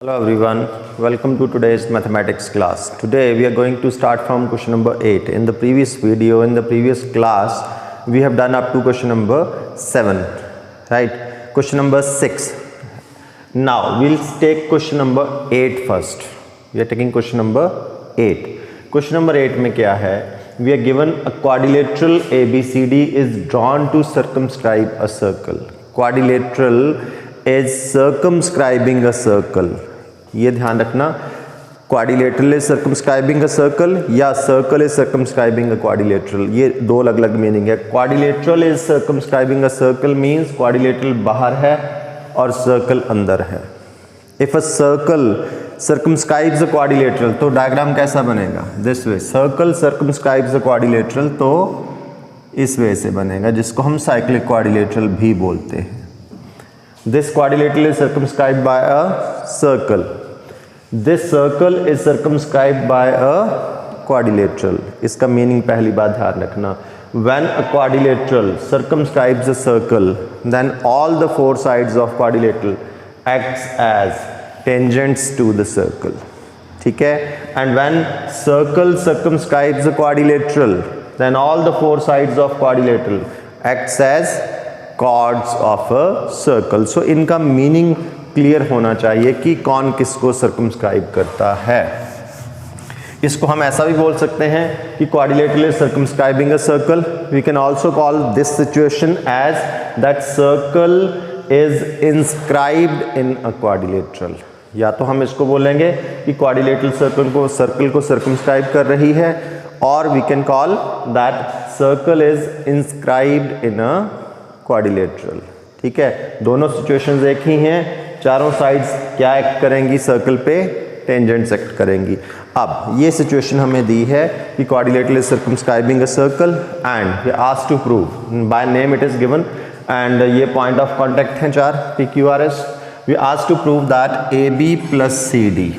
Hello everyone, welcome to today's mathematics class. Today we are going to start from question number 8. In the previous video, in the previous class, we have done up to question number 7, right? Question number 6. Now we'll take question number 8 first. We are taking question number 8. Question number 8 में क्या है? We are given a quadrilateral ABCD is drawn to circumscribe a circle. Quadrilateral is circumscribing a circle. ये ध्यान रखना, quadrilateral is circumscribing a circle या circle is circumscribing a quadrilateral, ये दो अलग अलग मीनिंग है. Quadrilateral is circumscribing a circle means quadrilateral बाहर है और circle अंदर है. If a circle circumscribes a quadrilateral तो डायग्राम कैसा बनेगा? This way. Circle circumscribes a quadrilateral तो इस वे से बनेगा, जिसको हम cyclic quadrilateral भी बोलते हैं. This quadrilateral is circumscribed by a circle. This circle is circumscribed by a quadrilateral. इसका मीनिंग पहली बात ध्यान रखना. When a quadrilateral circumscribes a circle, then all the four sides of quadrilateral acts as tangents to the circle. ठीक है? And when circle circumscribes a quadrilateral, then all the four sides of quadrilateral acts as chords of a circle. So इनका meaning clear होना चाहिए कि कौन किसको circumscribe करता है. इसको हम ऐसा भी बोल सकते हैं कि quadrilateral is circumscribing a circle. We can also call this situation as that circle is inscribed in a quadrilateral. या तो हम इसको बोलेंगे कि quadrilateral सर्कल को circumscribe कर रही है, और we can call that circle is inscribed in a quadrilateral. ठीक है, दोनों सिचुएशंस एक ही हैं. चारों साइड्स क्या एक्ट करेंगी सर्कल पे? टेंजेंट्स एक्ट करेंगी. अब ये सिचुएशन हमें दी है कि quadrilateral is circumscribing a circle and we are asked to prove. By name it is given and ये पॉइंट ऑफ कॉन्टेक्ट हैं चार PQRS. We are asked to prove that AB plus CD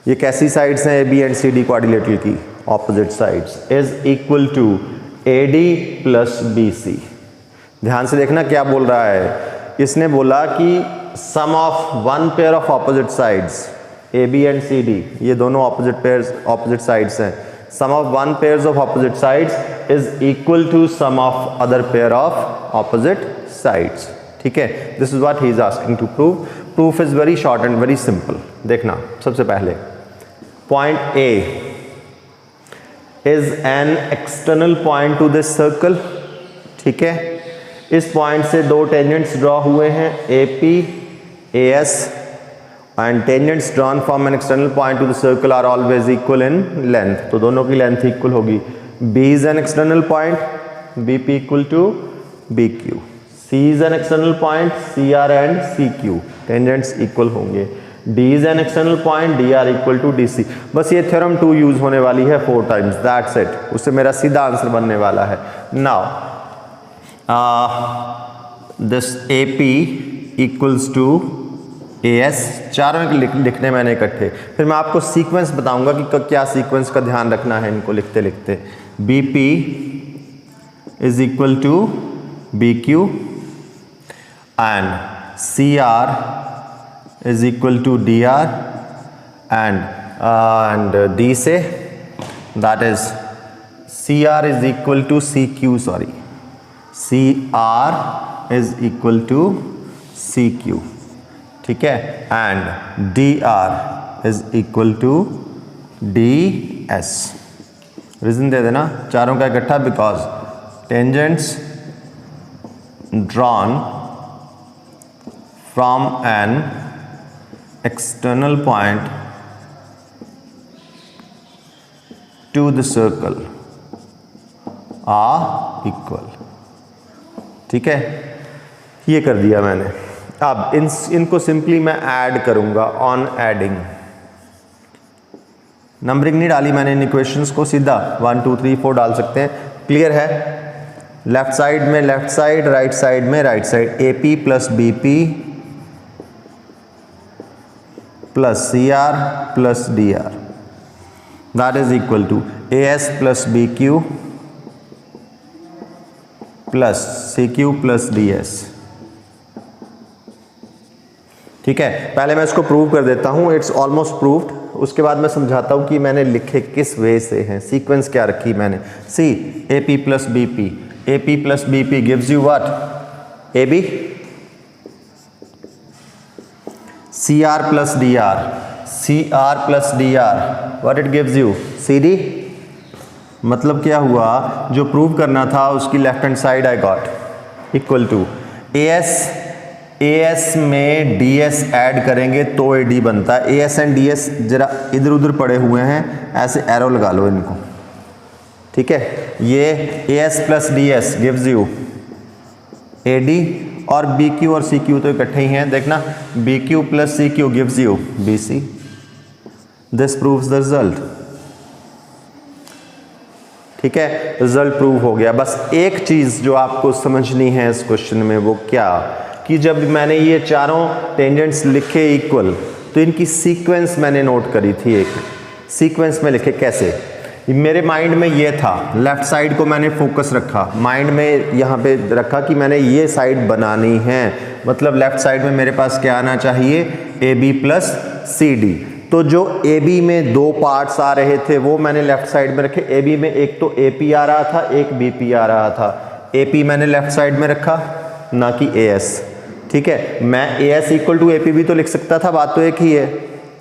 ये कैसी sides हैं? AB and CD quadrilateral की opposite sides is equal to AD plus BC. ध्यान से देखना क्या बोल रहा है. इसने बोला कि sum of one pair of opposite sides AB and CD, ये दोनों ऑपोजिट साइड्स हैं. Sum of one pair of opposite sides is equal to sum of other pair of opposite sides. ठीक है, this is what he is asking to prove. Proof is very short and very simple. देखना, सबसे पहले point A is an external point to this circle. ठीक है, इस point से दो टेंजेंट्स ड्रॉ हुए हैं AP, AS, and tangents drawn from an external point to the circle are always equal in length. तो दोनों की लेंथ इक्वल होगी. B is an external point, BP equal to BQ. C is an external point, CR and CQ. Tangents equal होंगे. D is an external point, DR equal to DC. बस ये theorem 2 use होने वाली है 4 times. That's it. उससे मेरा सीधा answer बनने वाला है. Now this AP equals to AS. चारों लिखने मैंने इकट्ठे. फिर मैं आपको सीक्वेंस बताऊंगा कि क्या सीक्वेंस का ध्यान रखना है इनको लिखते लिखते. BP is equal to BQ and CR is equal to DR and D से that is CR is equal to CQ. Sorry, CR is equal to CQ. ठीक है, and DR is equal to DS. Reason दे देना चारों का इकट्ठा, because tangents drawn from an external point to the circle are equal. ठीक है, ये कर दिया मैंने. अब इनको सिंपली मैं ऐड करूंगा ऑन एडिंग. नंबरिंग नहीं डाली मैंने इन इक्वेशंस को, सीधा 1 2 3 4 डाल सकते हैं. क्लियर है? लेफ्ट साइड में लेफ्ट साइड, राइट साइड में right side. AP plus BP plus CR plus DR, that is equal to AS plus BQ plus CQ plus DS. ठीक है, पहले मैं इसको प्रूव कर देता हूँ, इट्स ऑलमोस्ट प्रूव्ड। उसके बाद मैं समझाता हूँ कि मैंने लिखे किस वे से हैं, सीक्वेंस क्या रखी मैंने। C A P plus B P, A P plus B P gives you what, A B, C R plus D R, C R plus D R, what it gives you, C D. मतलब क्या हुआ, जो prove करना था उसकी left hand side I got equal to A S, A S में D S add करेंगे तो ए डी बनता है। A S and D S जरा इधर उधर पड़े हुए हैं, ऐसे एरो लगा लो इनको, ठीक है। ये A S plus D S gives you A D, और बी क्यू और सी क्यू तो इकट्ठे ही हैं, देखना B Q plus C Q gives you B C. This proves the result, ठीक है, रिजल्ट प्रूव हो गया। बस एक चीज जो आपको समझनी है इस क्वेश्चन में, वो क्या कि जब मैंने ये चारों टेंजेंट्स लिखे इक्वल, तो इनकी सीक्वेंस मैंने नोट करी थी, एक सीक्वेंस में लिखे कैसे। मेरे माइंड में ये था, लेफ्ट साइड को मैंने फोकस रखा, माइंड में यहाँ पे रखा कि मैंने ये साइड बनानी है, मतलब लेफ्ट साइड में मेरे पास क्या आना चाहिए, A B plus C D. तो जो ए बी में दो पार्ट्स आ रहे थे वो मैंने लेफ्ट साइड में रखे। ए बी में एक तो ए पी आ रहा था, एक बी पी आ रहा था। ए पी मैंने लेफ्ट साइड में रखा, ना कि ए एस, ठीक है। मैं A S equal to A P भी तो लिख सकता था, बात तो एक ही है,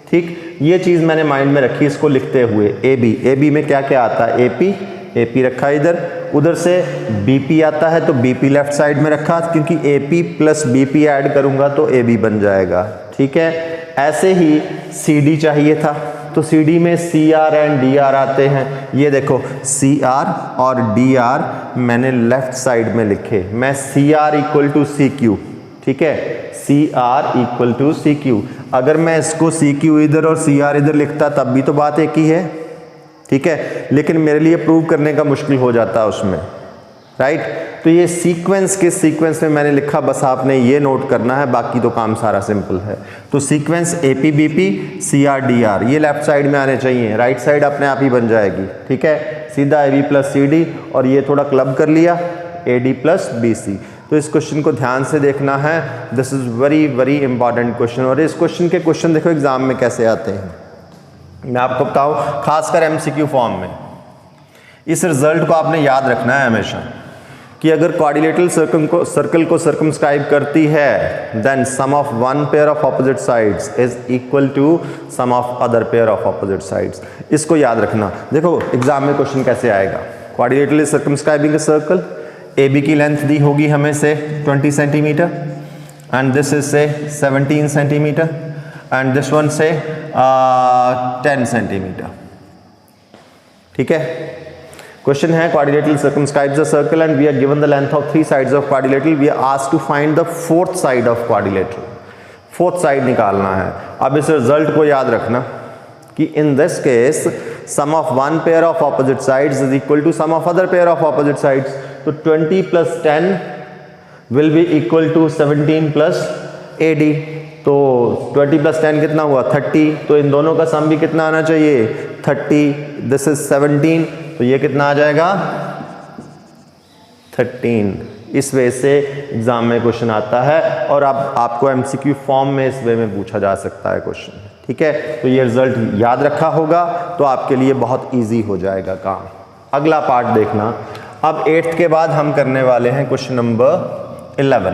ठीक। ये चीज़ मैंने माइंड में रखी इसको लिखते हुए। ए बी में क्या क्या आता है, ए पी रखा इधर, उधर से बी पी आता है तो बी पी लेफ्ट साइड में रखा, क्योंकि A P plus B P add करूँगा तो ए बी बन जाएगा, ठीक है। ऐसे ही सी डी चाहिए था, तो सी डी में C R and D R आते हैं। ये देखो सी आर और डी आर मैंने लेफ्ट साइड में लिखे, मैं C R equal to C Q, ठीक है, C R equal to C Q. अगर मैं इसको सी क्यू इधर और सी आर इधर लिखता तब भी तो बात एक ही है, ठीक है, लेकिन मेरे लिए प्रूव करने का मुश्किल हो जाता उसमें, राइट। तो ये सीक्वेंस किस सीक्वेंस में मैंने लिखा, बस आपने ये नोट करना है, बाकी तो काम सारा सिंपल है। तो sequence A P B P C R D R ये लेफ्ट साइड में आने चाहिए, राइट साइड अपने आप ही बन जाएगी, ठीक है। सीधा A B plus C D, और ये थोड़ा क्लब कर लिया A D plus B C. तो इस क्वेश्चन को ध्यान से देखना है, this is very very important question. और इस क्वेश्चन के क्वेश्चन देखो एग्जाम में कैसे आते हैं, मैं आपको बताऊं, खासकर एमसीक्यू फॉर्म में। इस रिजल्ट को आपने याद रखना है हमेशा कि अगर क्वाड्रिलेटरल सर्कल को सर्कमस्क्राइब करती है, then sum of one pair of opposite sides is equal to sum of other pair of opposite sides. इसको याद रखना। देखो एग्जाम में क्वेश्चन कैसे आएगा, quadrilateral circumscribing a circle, A B की लेंथ दी होगी हमें से 20 सेंटीमीटर, एंड दिस इज से 17 सेंटीमीटर, एंड दिस वन से 10 सेंटीमीटर, ठीक है। क्वेश्चन है quadrilateral circumscribes a circle and we are given the length of 3 sides of quadrilateral, we are asked to find the fourth side of quadrilateral, fourth side निकालना है। अब इस result को याद रखना कि in this case sum of one pair of opposite sides is equal to sum of other pair of opposite sides. तो 20 plus 10 will be equal to 17 plus AD। तो 20 प्लस 10 कितना हुआ, 30। तो इन दोनों का सम भी कितना आना चाहिए, 30। दिस इज 17, तो ये कितना आ जाएगा, 13। इस वे से एग्जाम में क्वेश्चन आता है, और अब आपको एमसीक्यू फॉर्म में इस वे में पूछा जा सकता है क्वेश्चन, ठीक है। तो ये रिजल्ट याद रखा होगा तो आपके लिए बहुत इजी हो जाएगा काम। अगला पार्ट देखना, अब 8th के बाद हम करने वाले हैं क्वेश्चन नंबर 11,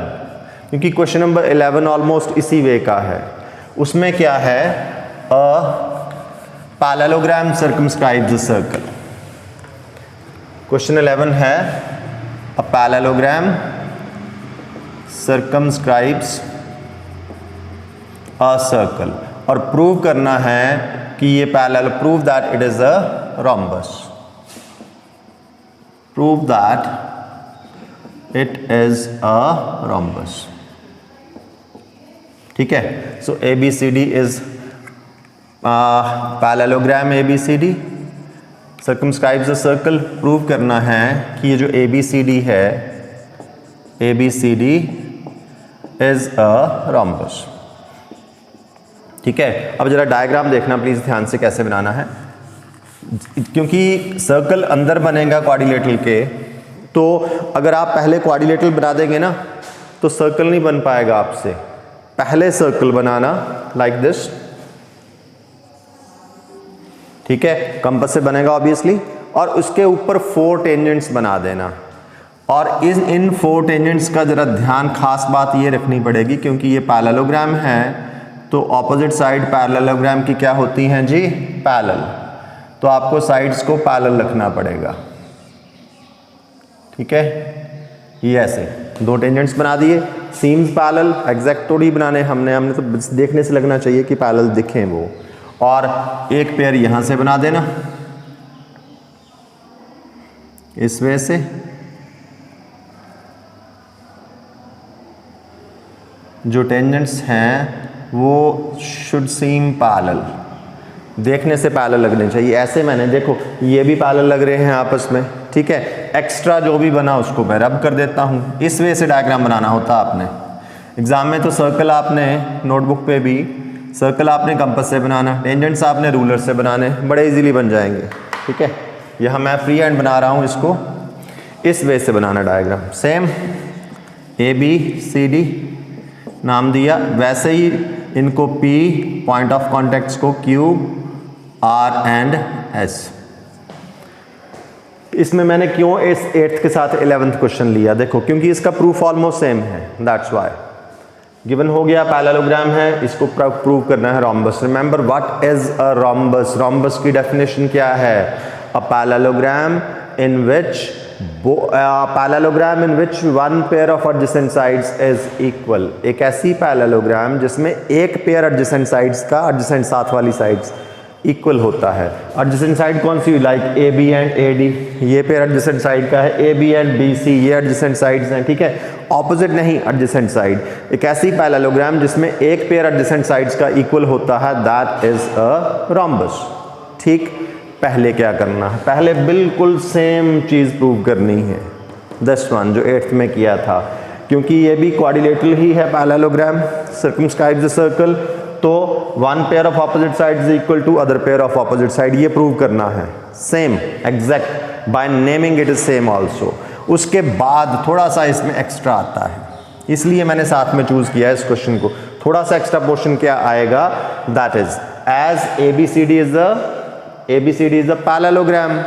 क्योंकि क्वेश्चन नंबर 11 ऑलमोस्ट इसी वे का है। उसमें क्या है, a parallelogram circumscribes a circle. Question 11 है a parallelogram circumscribes a circle, और प्रूव करना है कि ये parallel, prove that it is a rhombus, prove that it is a rhombus, ठीक है। So ABCD is parallelogram ABCD circumscribes a circle. Prove करना है कि ये जो ABCD है, ABCD इज अ रोम्बस, ठीक है। अब जरा डायग्राम देखना प्लीज ध्यान से कैसे बनाना है, क्योंकि सर्कल अंदर बनेगा क्वाड्रिलेटरल के, तो अगर आप पहले क्वाड्रिलेटरल बना देंगे ना तो सर्कल नहीं बन पाएगा आपसे। पहले सर्कल बनाना लाइक दिस, ठीक है, कंपास से बनेगा ऑब्वियसली, और उसके ऊपर 4 टेंजेंट्स बना देना। और इन 4 टेंजेंट्स का जरा ध्यान, खास बात ये रखनी पड़ेगी क्योंकि ये पैरेललोग्राम है, तो ऑपोजिट साइड पैरेललोग्राम की क्या होती हैं जी, पैरेलल, तो आपको साइड्स को पैरेलल रखना पड़ेगा, ठीक है। ये ऐसे 2 टेंजेंट्स बना दिए, सीम्स पैरेलल, एग्जैक्ट थोड़ी बनाने हमने तो देखने से लगना चाहिए कि पैरेलल दिखें वो, और एक पेयर यहां से बना देना इस वजह से, जो टेंजेंट्स हैं वो शुड सीम पैरेलल, देखने से पैरेलल लगने चाहिए। ऐसे मैंने देखो ये भी पैरेलल लग रहे हैं आपस में, ठीक है। एक्स्ट्रा जो भी बना उसको मैं रब कर देता हूं, इस वजह से डायग्राम बनाना होता आपने। एग्जाम में तो सर्कल आपने नोटबुक पे भी सर्कल आपने कंपास से बनाना, टेंजेंट्स आपने रूलर से बनाने, बड़े इजीली बन जाएंगे, ठीक है। यहाँ मैं फ्री हैंड बना रहा हूँ इसको, इस वे से बनाना डायग्राम। सेम ABCD नाम दिया, वैसे ही इनको P, पॉइंट ऑफ कॉन्टेक्ट्स को Q, R एंड S। इसमें मैंने क्यों इस 8th के साथ 11th क्वेश्चन लिया, देखो क्योंकि इसका प्रूफ ऑलमोस्ट सेम है, दैट्स व्हाई। गिवन हो गया पैरेललोग्राम है, इसको प्रूव करना है rhombus. Remember what is a rhombus, rhombus की डेफिनेशन क्या है, a parallelogram in which parallelogram in which one pair of adjacent sides is equal, एक ऐसी पैरेललोग्राम जिसमें एक पेयर एडजेसेंट साइड्स का, एडजेसेंट साथ वाली साइड्स इक्वल होता है। एडजेसेंट साइड कौन सी, लाइक AB एंड AD, ये पेयर एडजेसेंट साइड का है, AB एंड BC ये एडजेसेंट साइड्स हैं, ठीक है। ऑपोजिट नहीं, एडजेसेंट साइड, एक ऐसी पैरेललोग्राम जिसमें एक पेयर एडजेसेंट साइड्स का इक्वल होता है, दैट इज अ रॉम्बस, ठीक। पहले क्या करना है, पहले बिल्कुल सेम चीज प्रूव करनी है, दिस वन जो 8th में किया था, क्योंकि ये भी क्वाड्रिलेटरल ही है पैरेललोग्राम, सर्कमस्क्राइब्स द सर्कल, तो one pair of opposite side is equal to other pair of opposite side, ये प्रूव करना है same exact, by naming it is same also. उसके बाद थोड़ा सा इसमें एक्स्ट्रा आता है, इसलिए मैंने साथ में चूज किया इस क्वेश्चन को। थोड़ा सा एक्स्ट्रा पोर्शन क्या आएगा, that is as ABCD is a parallelogram,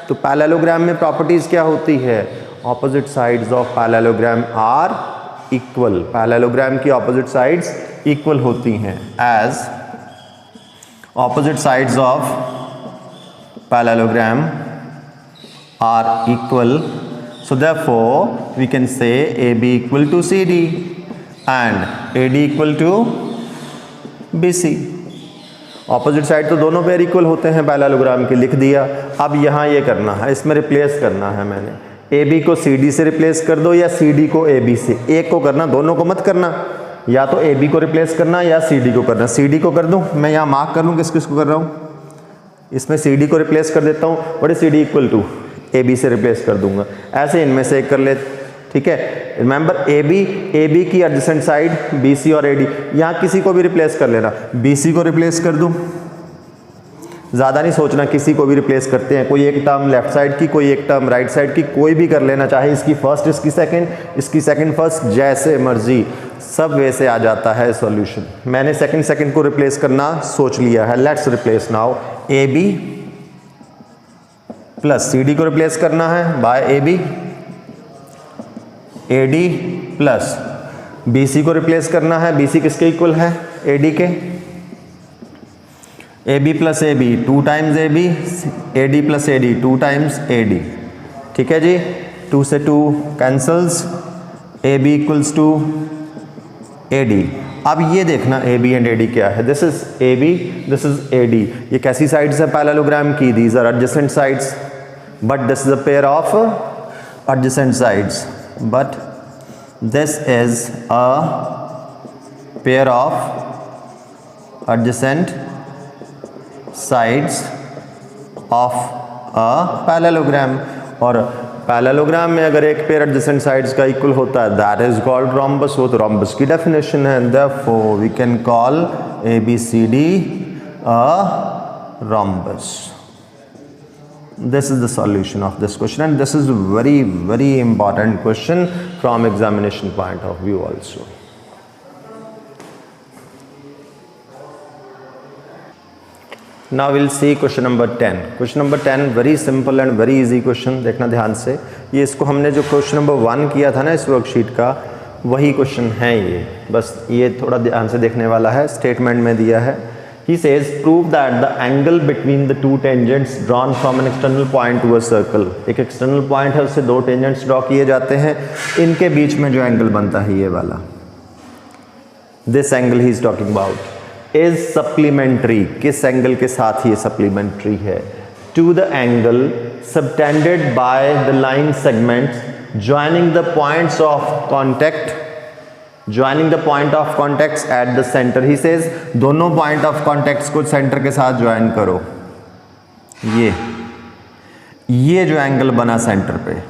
तो पैरेललोग्राम में प्रॉपर्टीज क्या होती है, opposite sides of parallelogram are equal, parallelogram की ऑपोजिट साइड्स इक्वल होती हैं, as opposite sides of parallelogram are equal, so therefore we can say AB equal to CD and AD equal to BC। Opposite side तो दोनों pair equal होते हैं parallelogram के, लिख दिया। अब यहाँ ये करना है, इसमें रिप्लेस करना है मैंने, AB को CD से रिप्लेस कर दो या CD को AB से, एक को करना, दोनों को मत करना, या तो AB को रिप्लेस करना या CD को करना। CD को कर दूं, मैं यहाँ मार्क कर लूँ किस किस को कर रहा हूँ, इसमें CD को रिप्लेस कर देता हूँ, what is CD equal to, AB से रिप्लेस कर दूंगा, ऐसे इनमें से एक कर ले, ठीक है। रिमेंबर AB की एडजेसेंट साइड BC और AD, यहाँ किसी को भी रिप्लेस कर लेना, BC को रिप्लेस कर दूं, ज़्यादा नहीं सोचना, किसी को भी रिप्लेस करते हैं, कोई एक टर्म लेफ्ट साइड की, कोई एक टर्म राइट साइड की, कोई भी कर लेना, चाहे इसकी फर्स्ट इसकी सेकंड फर्स्ट, जैसे मर्जी, सब वैसे आ जाता है सॉल्यूशन। मैंने सेकंड को रिप्लेस करना सोच लिया है, let's replace now. AB plus CD को रिप्लेस करना है by AB, AD plus BC को रिप्लेस करना है, BC किसके इक्वल है, AD के, AB plus AB 2 times AB, AD plus AD 2 times AD, ठीक है जी। 2 से 2 cancels, AB equals to AD। अब ये देखना AB एंड AD क्या है, this is AB, this is AD, ये कैसी साइड्स है पैरेललोग्राम की, these are adjacent sides, but this is a pair of adjacent sides, but this is a pair of adjacent sides of a parallelogram, और parallelogram में अगर एक pair adjacent sides का equal होता है, दैट इज कॉल्ड रॉम्बस, वो तो rhombus की डेफिनेशन है, therefore we can call ABCD a rhombus। This is the solution of this question, and this is a very important question from examination point of view also। Now will see question number 10. Question number 10 very simple and very easy question. देखना ध्यान से, ये इसको हमने जो question number 1 किया था ना इस वर्कशीट का, वही क्वेश्चन है ये. बस ये थोड़ा ध्यान से देखने वाला है. स्टेटमेंट में दिया है, he says prove that the angle between the two tangents drawn from an external point to a circle. एक एक्सटर्नल पॉइंट है, उससे दो टेंजेंट्स ड्रॉ किए जाते हैं, इनके बीच में जो एंगल बनता है ये वाला, this angle he is talking about is supplementary. किस एंगल के साथ ये सप्लीमेंट्री है? To the angle subtended by the line segments joining the points of contact, joining the point of contacts at the centre. He says दोनों point of contacts को centre के साथ join करो. ये जो एंगल बना सेंटर पे,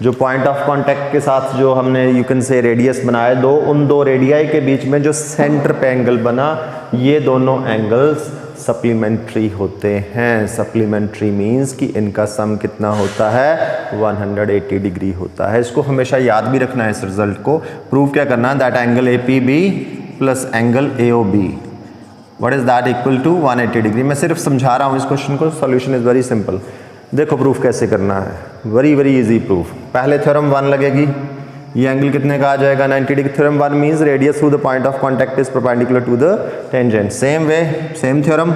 जो पॉइंट ऑफ कांटेक्ट के साथ जो हमने यू कैन से रेडियस बनाया दो, उन दो रेडियाई के बीच में जो सेंटर पे एंगल बना, ये दोनों एंगल्स सप्लीमेंट्री होते हैं. सप्लीमेंट्री मींस कि इनका सम कितना होता है? 180 डिग्री होता है. इसको हमेशा याद भी रखना है. इस रिजल्ट को प्रूव क्या करना है? That angle APB plus angle AOB, what is that? Equal to 180 degree. मैं सिर्फ समझा रहा हूँ इस क्वेश्चन को. Solution is very simple. देखो प्रूफ कैसे करना है, वेरी वेरी इजी प्रूफ. पहले थ्योरम 1 लगेगी, ये एंगल कितने का आ जाएगा? 90 degree. Theorem 1 means radius through the point of contact is perpendicular to the tangent. Same way, same theorem,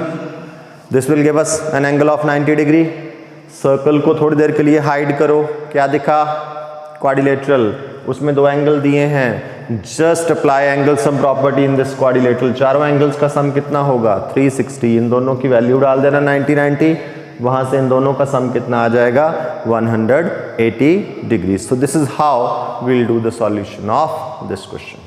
this will give us an angle of 90 degree. Circle को थोड़ी देर के लिए हाइड करो, क्या दिखा? क्वाड्रिलेटरल. उसमें दो एंगल दिए हैं, just apply angle sum property in this quadrilateral. चारों एंगल्स का सम कितना होगा? 360. इन दोनों की वैल्यू डाल देना 90-90, वहां से इन दोनों का सम कितना आ जाएगा? 180 degree. So this is how we will do the solution of this question.